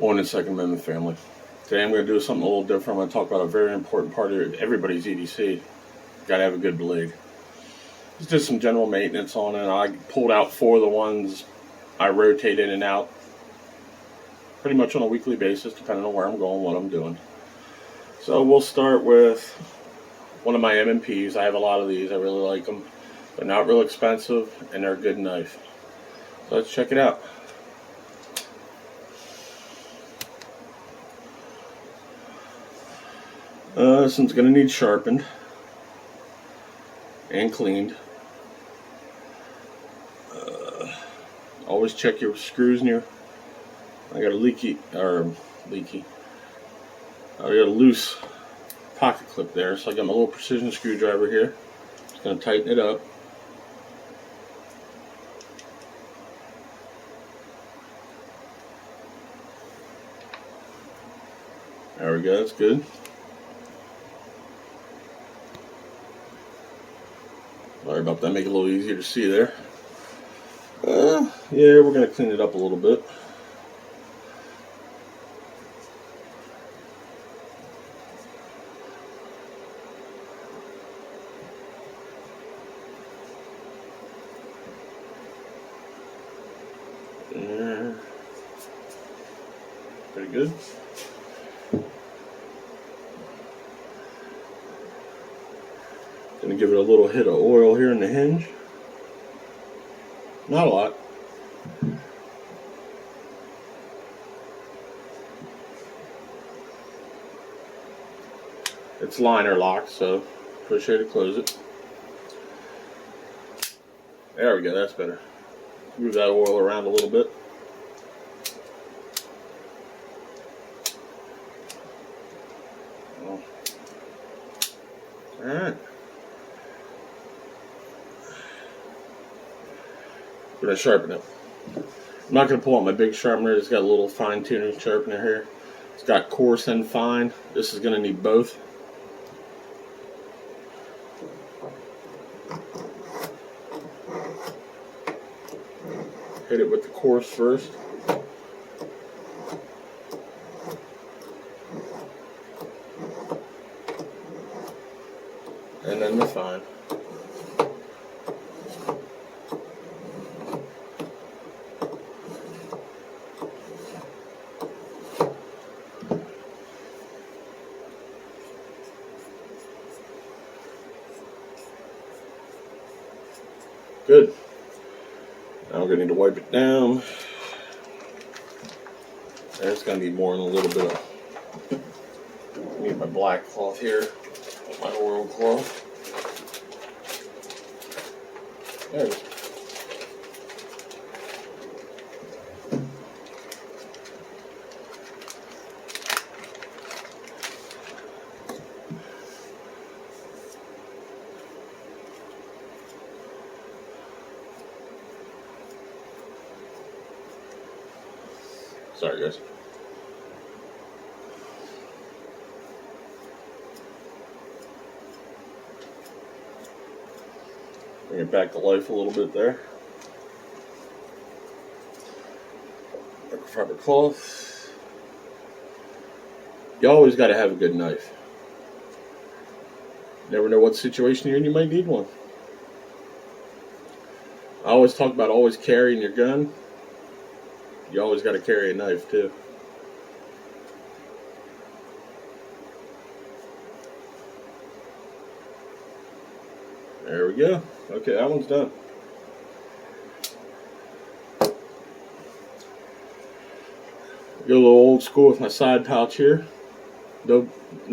Morning, Second Amendment family. Today I'm going to do something a little different. I'm going to talk about a very important part of everybody's EDC. Got to have a good blade. It's just some general maintenance on it. I pulled out 4 of the ones I rotate in and out pretty much on a weekly basis, depending on where I'm going, what I'm doing. So we'll start with one of my M&Ps. I have a lot of these. I really like them. They're not real expensive, and they're a good knife. So let's check it out. This one's going to need sharpened and cleaned. Always check your screws near. I got a I got a loose pocket clip there, so I got my little precision screwdriver here. Just going to tighten it up. There we go, that's good. Sorry about that, make it a little easier to see there. Yeah, we're going to clean it up a little bit. There. Pretty good. Gonna give it a little hit of oil here in the hinge. Not a lot. It's liner locked, so push here to close it. There we go, that's better. Move that oil around a little bit. Alright. We're going to sharpen it. I'm not going to pull out my big sharpener. It's got a little fine tuning sharpener here. It's got coarse and fine. This is going to need both. Hit it with the coarse first. And then the fine. Good. Now we're going to need to wipe it down. There's going to need more than a little bit of. I need my black cloth here, my oil cloth. There it is. Sorry, guys. Bring it back to life a little bit there. Microfiber cloth. You always got to have a good knife. Never know what situation you're in, you might need one. I always talk about always carrying your gun. You always got to carry a knife too. There we go. Okay, that one's done. Go a little old school with my side pouch here. No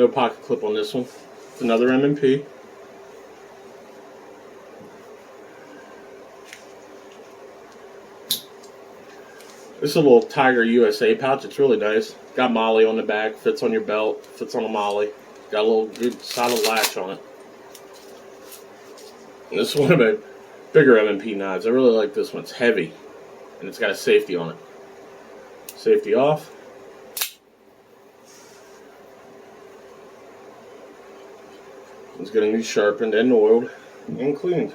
pocket clip on this one. It's another M&P. This is a little Tiger USA pouch. It's really nice. Got Molly on the back. Fits on your belt. Fits on a Molly. Got a little good solid latch on it. And this is one of my bigger M&P knives. I really like this one. It's heavy. And it's got a safety on it. Safety off. It's going to be sharpened and oiled and cleaned.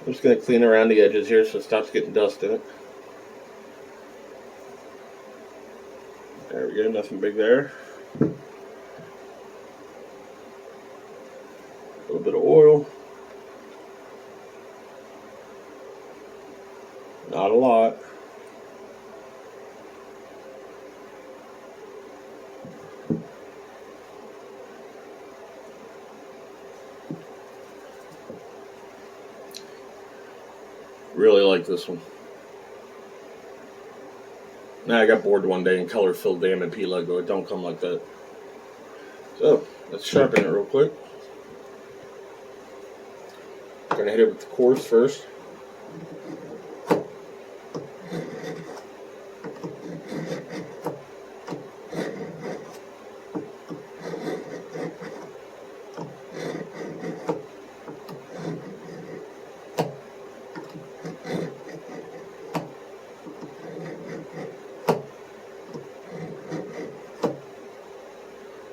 I'm just going to clean around the edges here so it stops getting dust in it. Again, nothing big there. A little bit of oil. Not a lot. Really like this one. Now I got bored one day and color filled the M&P logo. It don't come like that. So let's sharpen it real quick. Gonna hit it with the coarse first.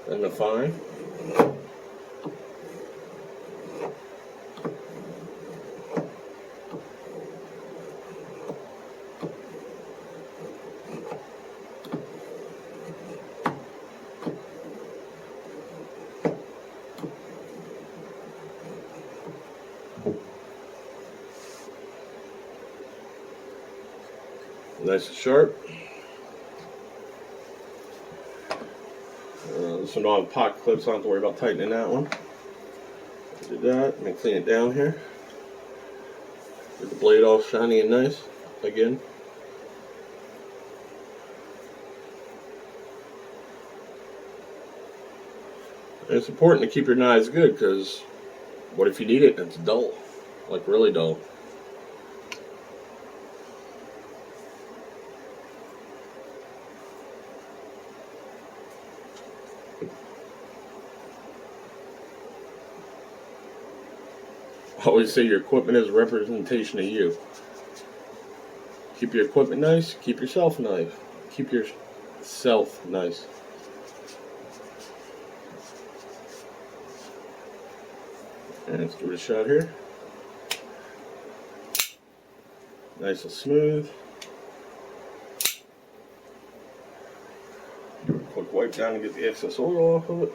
Then the fine. Nice and sharp. This one don't have pocket clips, so I don't have to worry about tightening that one. Did that. Let me clean it down here. Get the blade all shiny and nice again. And it's important to keep your knives good, because what if you need it and it's dull? Like really dull. I always say your equipment is a representation of you. Keep your equipment nice, keep yourself nice. Keep yourself nice. And let's give it a shot here. Nice and smooth. Give it a quick wipe down and get the excess oil off of it.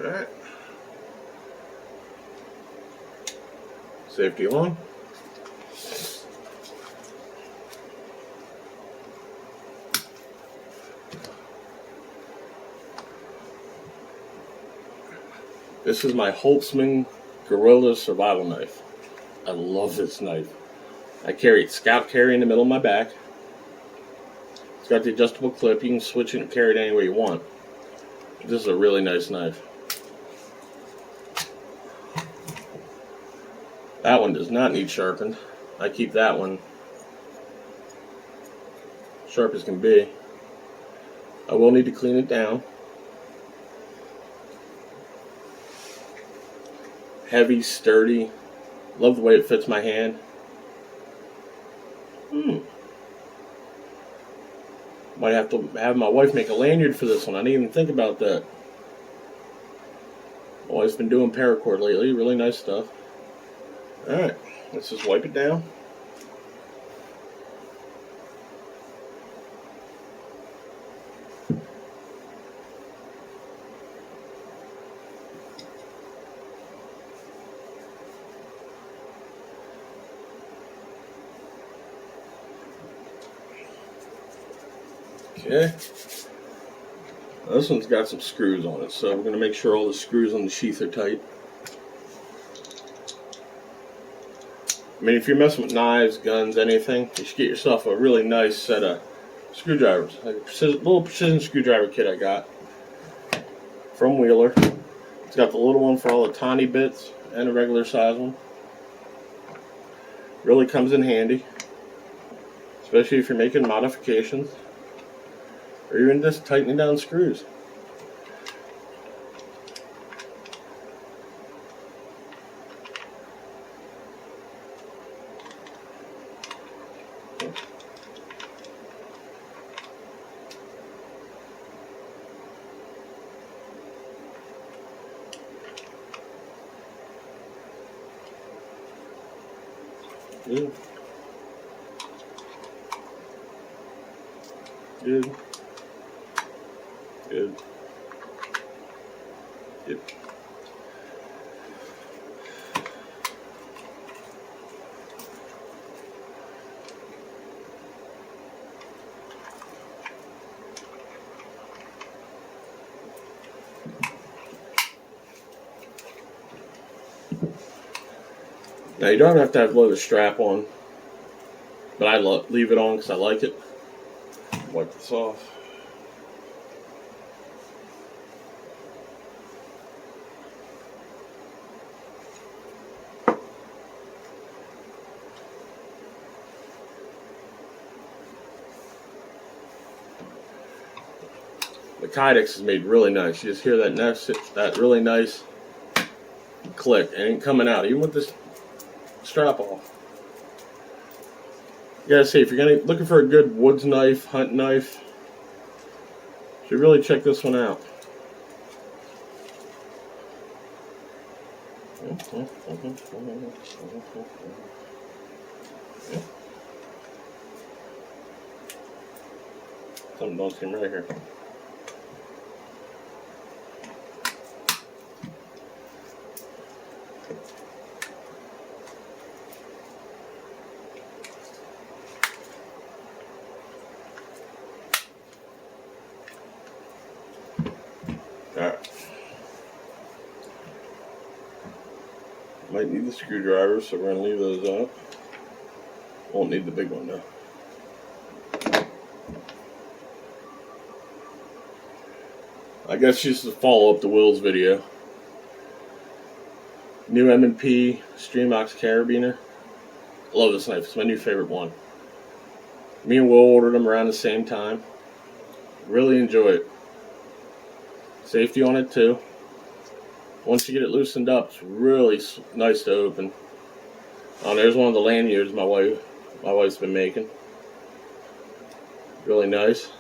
Alright. Safety alarm. This is my Holtzman Gorilla Survival Knife. I love this knife. I carry it scout carry in the middle of my back. It's got the adjustable clip. You can switch it and carry it any way you want. This is a really nice knife. That one does not need sharpened. I keep that one sharp as can be. I will need to clean it down. Heavy, sturdy. Love the way it fits my hand. Might have to have my wife make a lanyard for this one. I didn't even think about that. My wife's been doing paracord lately. Really nice stuff. Alright, let's just wipe it down. Okay. Now this one's got some screws on it, so we're going to make sure all the screws on the sheath are tight. I mean, if you're messing with knives, guns, anything, you should get yourself a really nice set of screwdrivers. Like a little precision screwdriver kit I got from Wheeler. It's got the little one for all the tiny bits and a regular size one. Really comes in handy, especially if you're making modifications or even just tightening down screws. Good. Good. Good. Good. Now you don't have to have leather strap on, but I leave it on because I like it. Wipe this off. The Kydex is made really nice. You just hear that really nice click. It ain't coming out, even with this strap off. You gotta see, if you're looking for a good woods knife, hunt knife, you should really check this one out. Something don't seem right here. Alright. Might need the screwdriver, so we're going to leave those up. Won't need the big one though. I guess just to follow up the Will's video. New M&P Streamox carabiner. Love this knife. It's my new favorite one. Me and Will ordered them around the same time. Really enjoy it. Safety on it too. Once you get it loosened up, it's really nice to open. Oh, there's one of the lanyards my wife's been making. Really nice.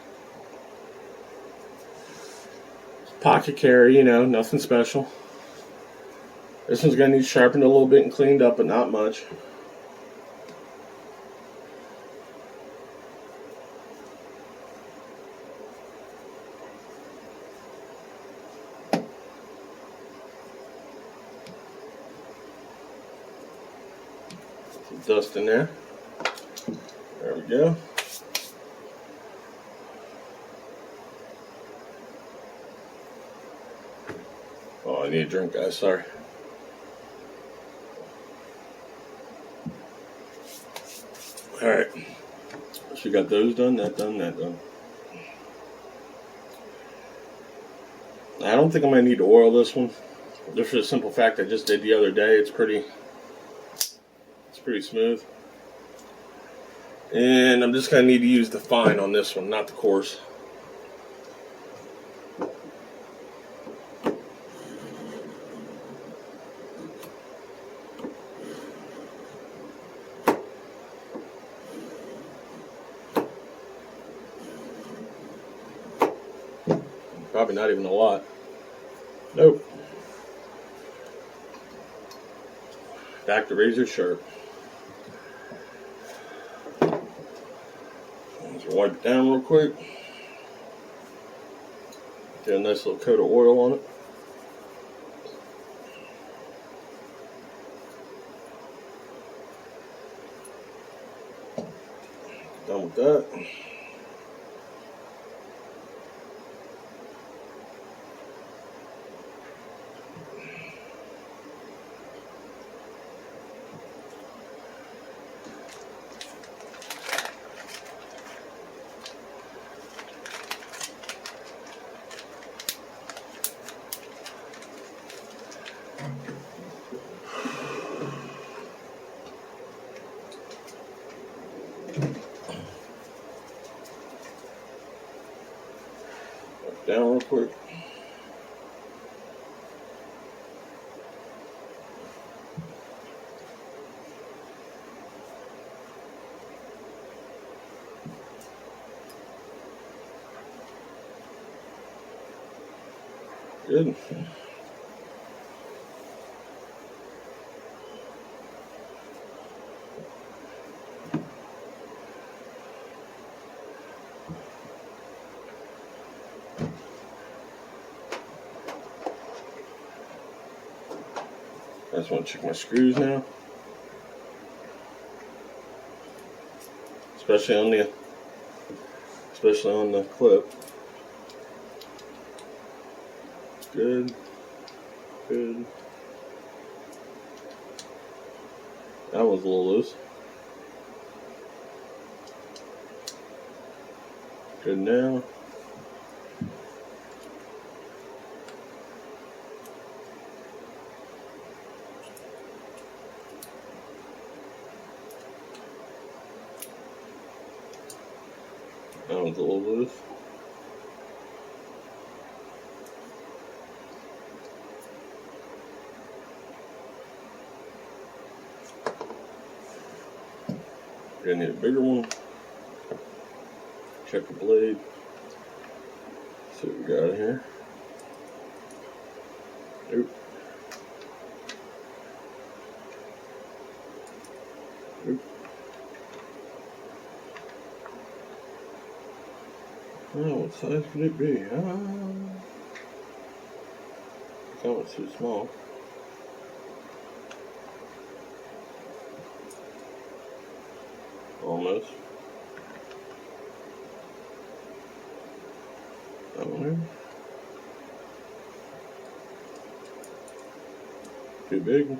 Pocket carry, you know, nothing special. This one's gonna need sharpened a little bit and cleaned up, but not much. Some dust in there. There we go. Oh, I need a drink, guys. Sorry. Alright. So we got those done, that done, that done. I don't think I'm going to need to oil this one. Just for the simple fact I just did the other day. It's pretty smooth. And I'm just going to need to use the fine on this one, not the coarse. Probably not even a lot. Nope. Back to razor sharp. Let's wipe it down real quick. Get a nice little coat of oil on it. Done with that. Down real quick. Good. just want to check my screws now. Especially on the clip. Good. Good. That was a little loose. Good now. That one's a little loose. Gonna need a bigger one. Check the blade. See what we got here. Oop. Oop. Oh, what size could it be? That one's too small. Almost. That one there. Too big.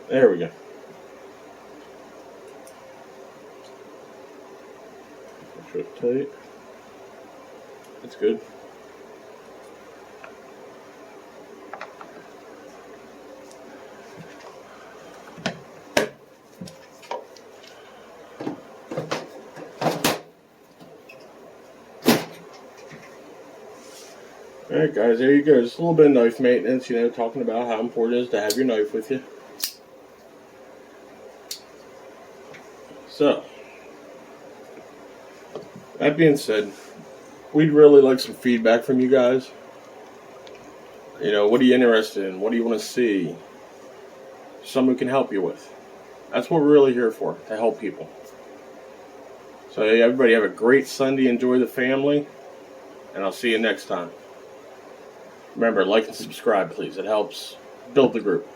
There we go. Push it tight. That's good. Alright guys, there you go. Just a little bit of knife maintenance, talking about how important it is to have your knife with you. So, that being said, we'd really like some feedback from you guys. What are you interested in? What do you want to see? Someone can help you with. That's what we're really here for, to help people. So, hey, everybody have a great Sunday. Enjoy the family. And I'll see you next time. Remember, like and subscribe, please. It helps build the group.